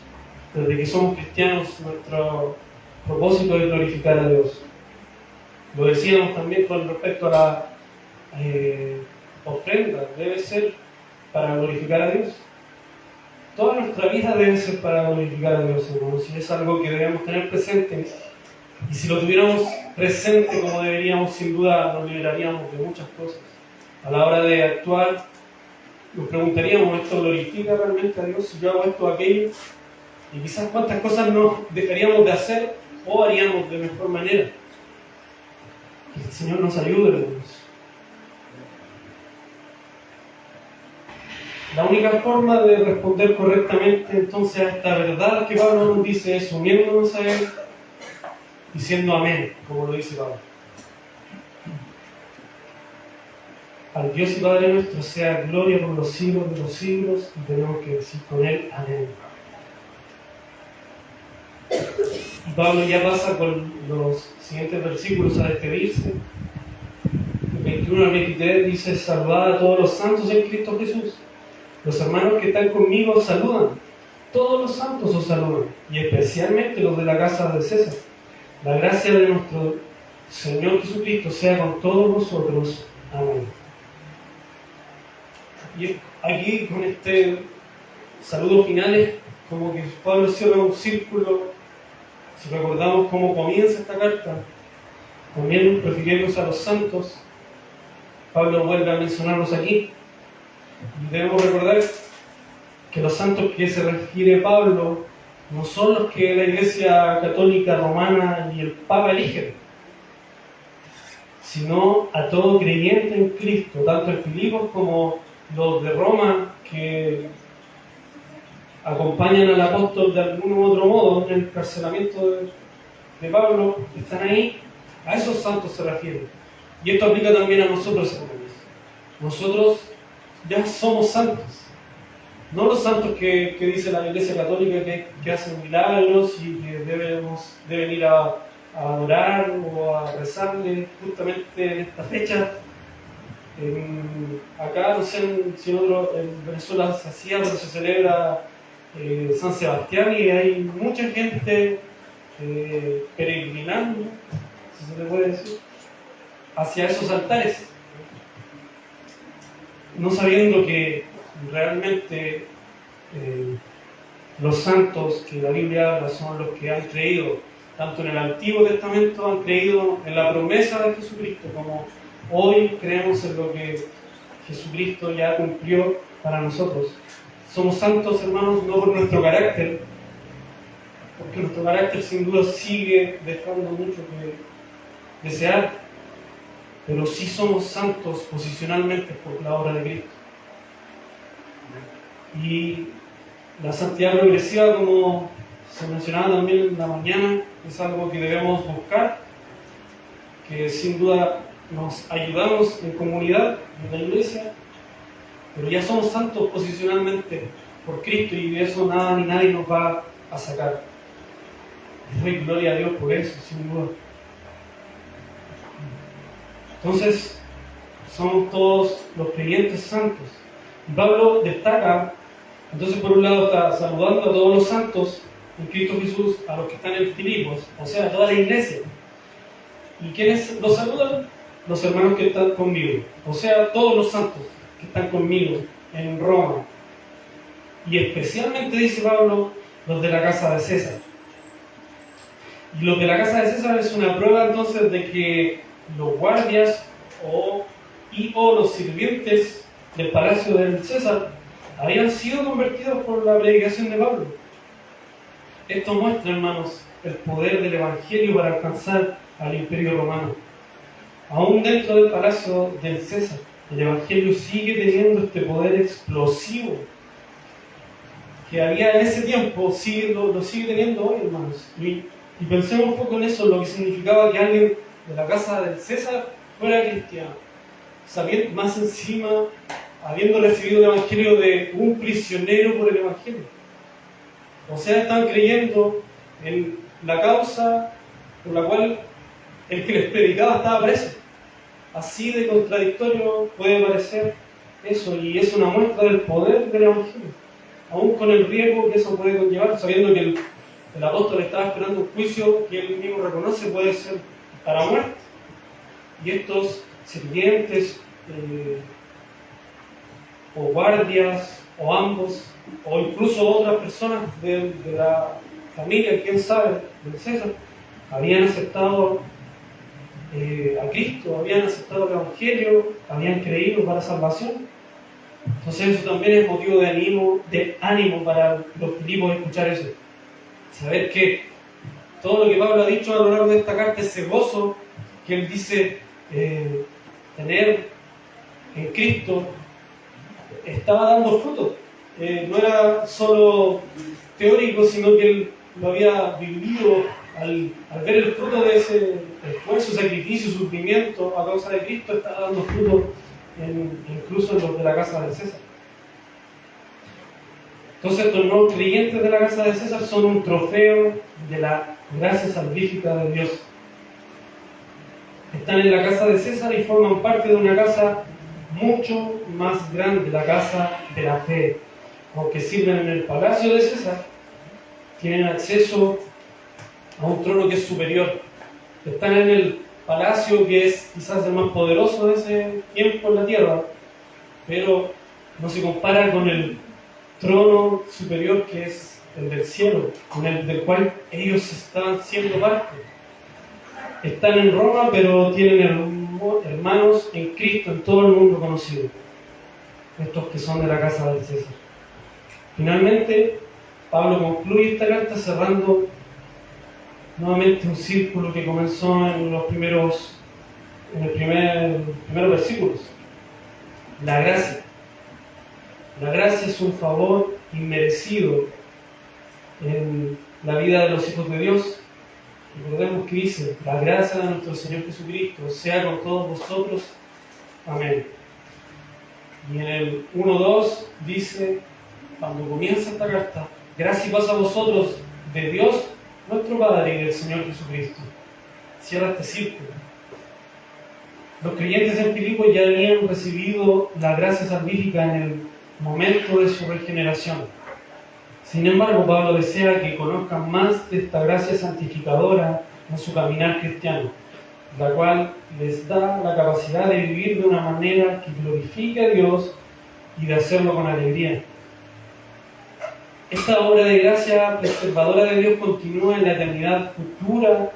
[SPEAKER 1] desde que somos cristianos, nuestro propósito es glorificar a Dios. Lo decíamos también con respecto a la ofrenda, debe ser para glorificar a Dios. Toda nuestra vida debe ser para glorificar a Dios, hermanos, y es algo que debemos tener presente. Y si lo tuviéramos presente como deberíamos, sin duda nos liberaríamos de muchas cosas. A la hora de actuar, nos preguntaríamos, ¿esto glorifica realmente a Dios? Si yo hago esto o aquello, y quizás cuántas cosas nos dejaríamos de hacer o haríamos de mejor manera. Que el Señor nos ayude, hermanos. La única forma de responder correctamente entonces a esta verdad que Pablo nos dice es uniéndonos a Él, diciendo amén, como lo dice Pablo. Al Dios y Padre nuestro sea gloria por los siglos de los siglos, y tenemos que decir con Él amén. Y Pablo ya pasa con los siguientes versículos a despedirse. El 21 al 23 dice: saludad a todos los santos en Cristo Jesús. Los hermanos que están conmigo os saludan. Todos los santos os saludan, y especialmente los de la casa de César. La gracia de nuestro Señor Jesucristo sea con todos vosotros. Amén. Y aquí, con este saludo final, como que Pablo cierra un círculo. Si recordamos cómo comienza esta carta, también refiriéndose a los santos, Pablo vuelve a mencionarlos aquí. Y debemos recordar que los santos que se refiere Pablo no son los que la Iglesia Católica Romana y el Papa eligen, sino a todo creyente en Cristo, tanto en Filipos como los de Roma que acompañan al apóstol de algún u otro modo en el encarcelamiento de Pablo, están ahí. A esos santos se refiere. Y esto aplica también a nosotros, hermanos. Nosotros ya somos santos. No los santos que dice la Iglesia Católica que hacen milagros y que deben ir a adorar o a rezarle justamente en esta fecha. Acá, no sé si en Venezuela se hacía, pero se celebra San Sebastián y hay mucha gente peregrinando, si se le puede decir, hacia esos altares, no sabiendo que realmente los santos que la Biblia habla son los que han creído, tanto en el Antiguo Testamento han creído en la promesa de Jesucristo, como hoy creemos en lo que Jesucristo ya cumplió para nosotros. Somos santos, hermanos, no por nuestro carácter, porque nuestro carácter sin duda sigue dejando mucho que desear, pero sí somos santos posicionalmente por la obra de Cristo. Y la santidad progresiva, como se mencionaba también en la mañana, es algo que debemos buscar, que sin duda nos ayudamos en comunidad, en la iglesia, pero ya somos santos posicionalmente por Cristo y de eso nada ni nadie nos va a sacar. Y doy gloria a Dios por eso, sin duda. Entonces, somos todos los creyentes santos. Y Pablo destaca, entonces por un lado está saludando a todos los santos en Cristo Jesús, a los que están en Filipos, o sea, a toda la iglesia. ¿Y quiénes los saludan? Los hermanos que están conmigo, o sea, todos los santos que están conmigo en Roma. Y especialmente, dice Pablo, los de la casa de César. Y los de la casa de César es una prueba entonces de que los guardias o los sirvientes del palacio del César habían sido convertidos por la predicación de Pablo. Esto muestra, hermanos, el poder del Evangelio para alcanzar al Imperio Romano. Aún dentro del palacio del César, el Evangelio sigue teniendo este poder explosivo que había en ese tiempo, lo sigue teniendo hoy, hermanos. Y pensemos un poco en eso, lo que significaba que alguien de la casa del César fuera cristiano, sabiendo más encima, habiendo recibido el evangelio de un prisionero por el evangelio. O sea, están creyendo en la causa por la cual el que les predicaba estaba preso. Así de contradictorio puede parecer eso, y es una muestra del poder del evangelio, aún con el riesgo que eso puede conllevar, sabiendo que el apóstol estaba esperando un juicio que él mismo reconoce puede ser para muerte. Y estos sirvientes, o guardias, o ambos, o incluso otras personas de la familia, quién sabe, del César, habían aceptado a Cristo, habían aceptado el evangelio, habían creído para salvación. Entonces eso también es motivo de ánimo para los filipos escuchar eso. Saber que todo lo que Pablo ha dicho a lo largo de esta carta, ese gozo que él dice tener en Cristo, estaba dando fruto. No era solo teórico, sino que él lo había vivido al ver el fruto de ese esfuerzo, sacrificio, sufrimiento a causa de Cristo. Estaba dando fruto incluso en los de la casa de César. Entonces estos nuevos creyentes de la casa de César son un trofeo de la gracia salvífica de Dios. Están en la casa de César y forman parte de una casa mucho más grande, la casa de la fe. Aunque sirven en el palacio de César, tienen acceso a un trono que es superior. Están en el palacio que es quizás el más poderoso de ese tiempo en la tierra, pero no se compara con el trono superior que es el del cielo, con el del cual ellos están siendo parte. Están en Roma, pero tienen hermanos en Cristo en todo el mundo conocido, estos que son de la casa del César. Finalmente, Pablo concluye esta carta cerrando nuevamente un círculo que comenzó en los primeros versículos. La gracia. La gracia es un favor inmerecido en la vida de los hijos de Dios. Recordemos que dice: la gracia de nuestro Señor Jesucristo sea con todos vosotros. Amén. Y en el 1:2 dice, cuando comienza esta carta: gracia y paz a vosotros de Dios nuestro Padre y del Señor Jesucristo. Cierra este círculo. Los creyentes en Filipos ya habían recibido la gracia salvífica en el momento de su regeneración. Sin embargo, Pablo desea que conozcan más de esta gracia santificadora en su caminar cristiano, la cual les da la capacidad de vivir de una manera que glorifique a Dios y de hacerlo con alegría. Esta obra de gracia preservadora de Dios continúa en la eternidad futura,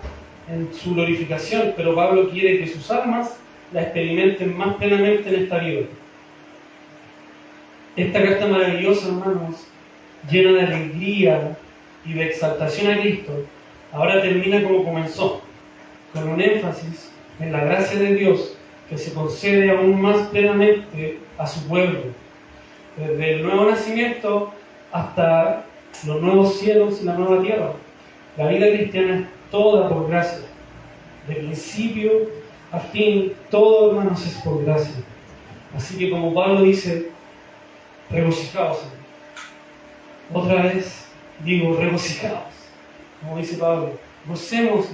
[SPEAKER 1] en su glorificación, pero Pablo quiere que sus almas la experimenten más plenamente en esta vida. Esta carta maravillosa, hermanos, llena de alegría y de exaltación a Cristo, ahora termina como comenzó, con un énfasis en la gracia de Dios que se concede aún más plenamente a su pueblo, desde el nuevo nacimiento hasta los nuevos cielos y la nueva tierra. La vida cristiana es toda por gracia, de principio a fin, todo, hermanos, es por gracia. Así que, como Pablo dice, regocijaos. Otra vez digo, regocijaos, como dice Pablo, gocémonos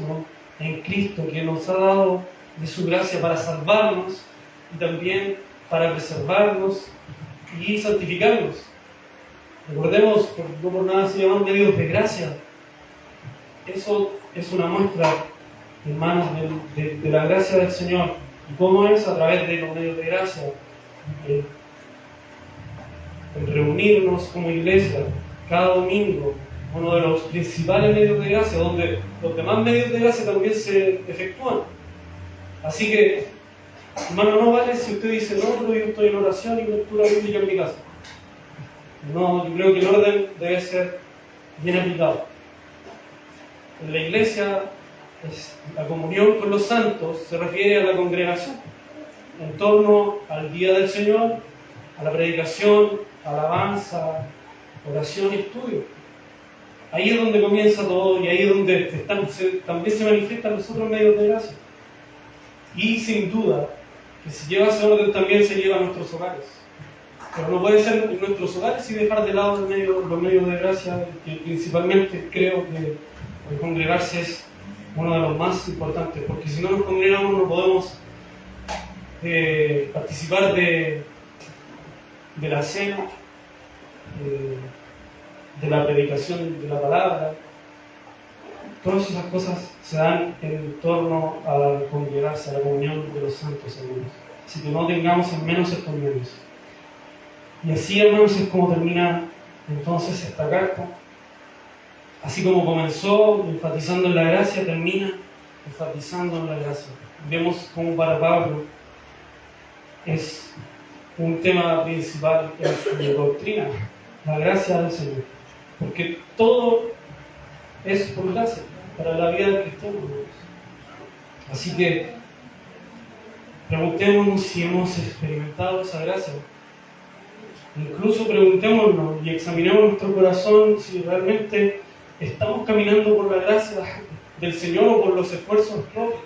[SPEAKER 1] en Cristo, que nos ha dado de su gracia para salvarnos y también para preservarnos y santificarnos. Recordemos, no por nada se llaman medios de gracia. Eso es una muestra, hermanos, de la gracia del Señor. ¿Y cómo es? A través de los medios de gracia. El reunirnos como iglesia cada domingo, uno de los principales medios de gracia, donde los demás medios de gracia también se efectúan. Así que, hermano, no vale si usted dice: no, pero yo estoy en oración y lectura bíblica en mi casa. No, yo creo que el orden debe ser bien aplicado. En la iglesia, la comunión con los santos se refiere a la congregación, en torno al día del Señor, a la predicación, alabanza, oración y estudio. Ahí es donde comienza todo, y ahí es donde también se manifiestan los otros medios de gracia. Y sin duda, que si lleva ese orden también se lleva a nuestros hogares. Pero no puede ser en nuestros hogares y dejar de lado los medios de gracia, que principalmente creo que el congregarse es uno de los más importantes, porque si no nos congregamos no podemos participar de la cena, de la predicación de la palabra. Todas esas cosas se dan en torno al congregarse, a la comunión de los santos, hermanos. Así que no tengamos en menos estos medios. Y así, hermanos, es como termina entonces esta carta. Así como comenzó enfatizando en la gracia, termina enfatizando en la gracia. Vemos como para Pablo es un tema principal en su doctrina, la gracia del Señor. Porque todo es por gracia, para la vida del cristiano. Así que preguntémonos si hemos experimentado esa gracia. Incluso preguntémonos y examinemos nuestro corazón si realmente estamos caminando por la gracia del Señor o por los esfuerzos propios.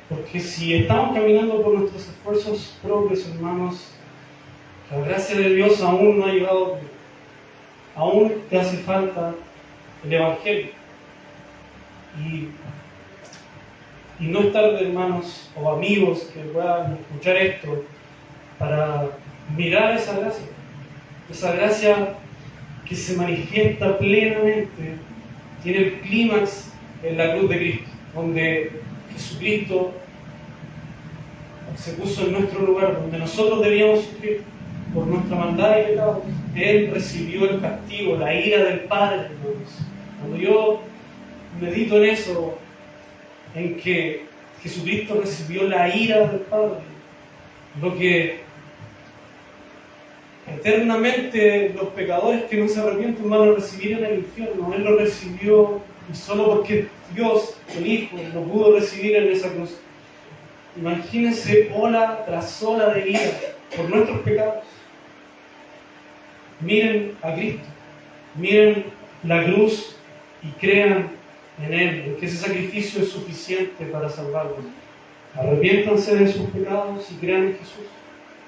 [SPEAKER 1] Porque si estamos caminando por nuestros esfuerzos propios, hermanos, la gracia de Dios aún no ha llegado. Aún te hace falta el Evangelio. Y no es tarde, hermanos o amigos que puedan escuchar esto para mirar esa gracia que se manifiesta plenamente, tiene el clímax en la cruz de Cristo, donde Jesucristo se puso en nuestro lugar, donde nosotros debíamos sufrir por nuestra maldad y pecado. Él recibió el castigo, la ira del Padre, hermanos. Cuando yo medito en eso, en que Jesucristo recibió la ira del Padre, lo que eternamente los pecadores que no se arrepienten van a recibir en el infierno, Él lo recibió, y solo porque Dios, el Hijo, lo pudo recibir en esa cruz. Imagínense ola tras ola de ira por nuestros pecados. Miren a Cristo, miren la cruz y crean en Él, en que ese sacrificio es suficiente para salvarlos. Arrepiéntanse de sus pecados y crean en Jesús.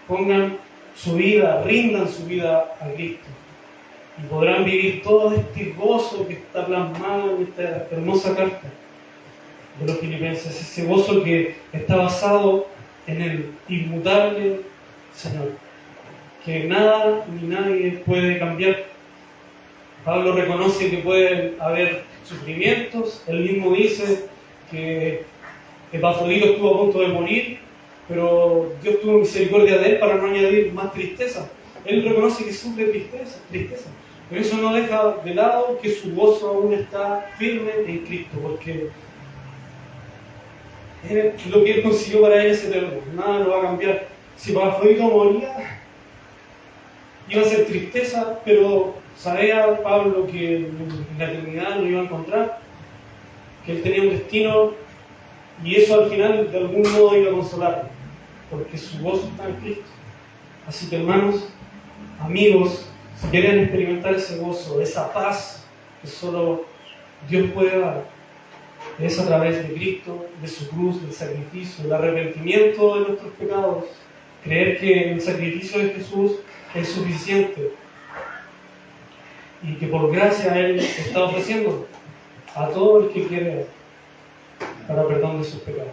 [SPEAKER 1] Pongan su vida, rindan su vida a Cristo. Y podrán vivir todo este gozo que está plasmado en esta hermosa carta de los Filipenses. Ese gozo que está basado en el inmutable Señor, que nada ni nadie puede cambiar. Pablo reconoce que pueden haber sufrimientos. Él mismo dice que Epafrodito estuvo a punto de morir, pero Dios tuvo misericordia de él para no añadir más tristeza. Él reconoce que sufre tristeza, pero eso no deja de lado que su gozo aún está firme en Cristo, porque lo que él consiguió para él es eterno, nada lo va a cambiar. Si Epafrodito moría, iba a ser tristeza, pero sabía Pablo que en la eternidad lo iba a encontrar, que él tenía un destino, y eso al final de algún modo iba a consolarlo, porque su gozo está en Cristo. Así que, hermanos, amigos, si quieren experimentar ese gozo, esa paz que solo Dios puede dar, es a través de Cristo, de su cruz, del sacrificio, del arrepentimiento de nuestros pecados, creer que el sacrificio de Jesús es suficiente y que por gracia Él está ofreciendo a todo el que quiere para perdón de sus pecados.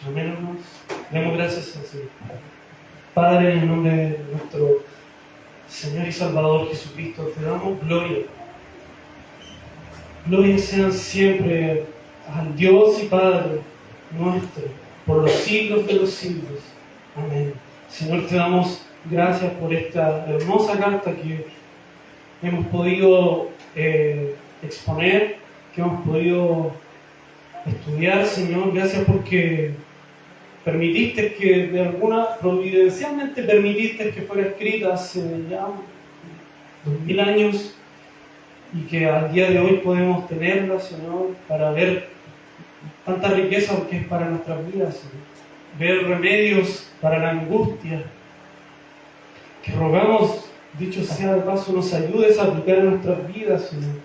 [SPEAKER 1] Amén, hermanos. Demos gracias al Señor. Padre, en el nombre de nuestro Señor y Salvador Jesucristo, te damos gloria. Gloria sean siempre al Dios y Padre nuestro, por los siglos de los siglos. Amén. Señor, te damos gracias por esta hermosa carta que hemos podido exponer, que hemos podido estudiar, Señor. Gracias porque permitiste que providencialmente permitiste que fuera escrita hace ya 2000 años y que al día de hoy podemos tenerla, Señor, para ver tanta riqueza que es para nuestras vidas, Señor. Ver remedios para la angustia, que rogamos, dicho sea de paso, nos ayudes a aplicar en nuestras vidas, Señor.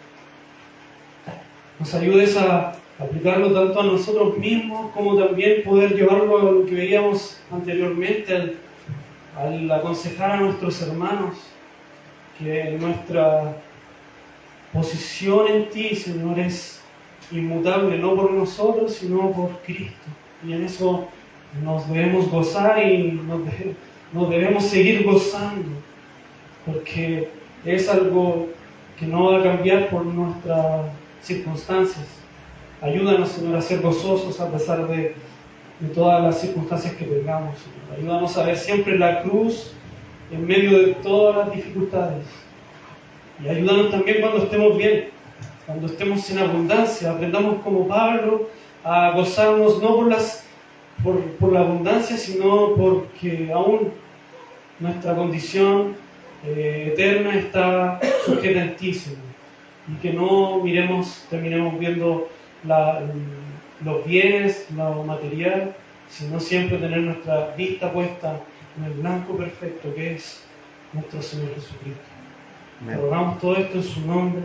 [SPEAKER 1] Nos ayudes a aplicarlo tanto a nosotros mismos como también poder llevarlo a lo que veíamos anteriormente al aconsejar a nuestros hermanos que nuestra posición en ti, Señor, es inmutable, no por nosotros, sino por Cristo. Y en eso nos debemos gozar y nos debemos seguir gozando, porque es algo que no va a cambiar por nuestras circunstancias. Ayúdanos, Señor, a ser gozosos a pesar de todas las circunstancias que tengamos, Señor. Ayúdanos a ver siempre la cruz en medio de todas las dificultades. Y ayúdanos también cuando estemos bien, cuando estemos en abundancia. Aprendamos como Pablo a gozarnos no por la abundancia, sino porque aún nuestra condición eterna está sujeta en ti, Señor. Y que no terminemos viendo los bienes, lo material, sino siempre tener nuestra vista puesta en el blanco perfecto que es nuestro Señor Jesucristo. Te rogamos todo esto en su nombre,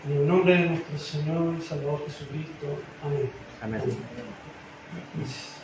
[SPEAKER 1] en el nombre de nuestro Señor y Salvador Jesucristo. Amén.
[SPEAKER 2] Amén.
[SPEAKER 1] Gracias.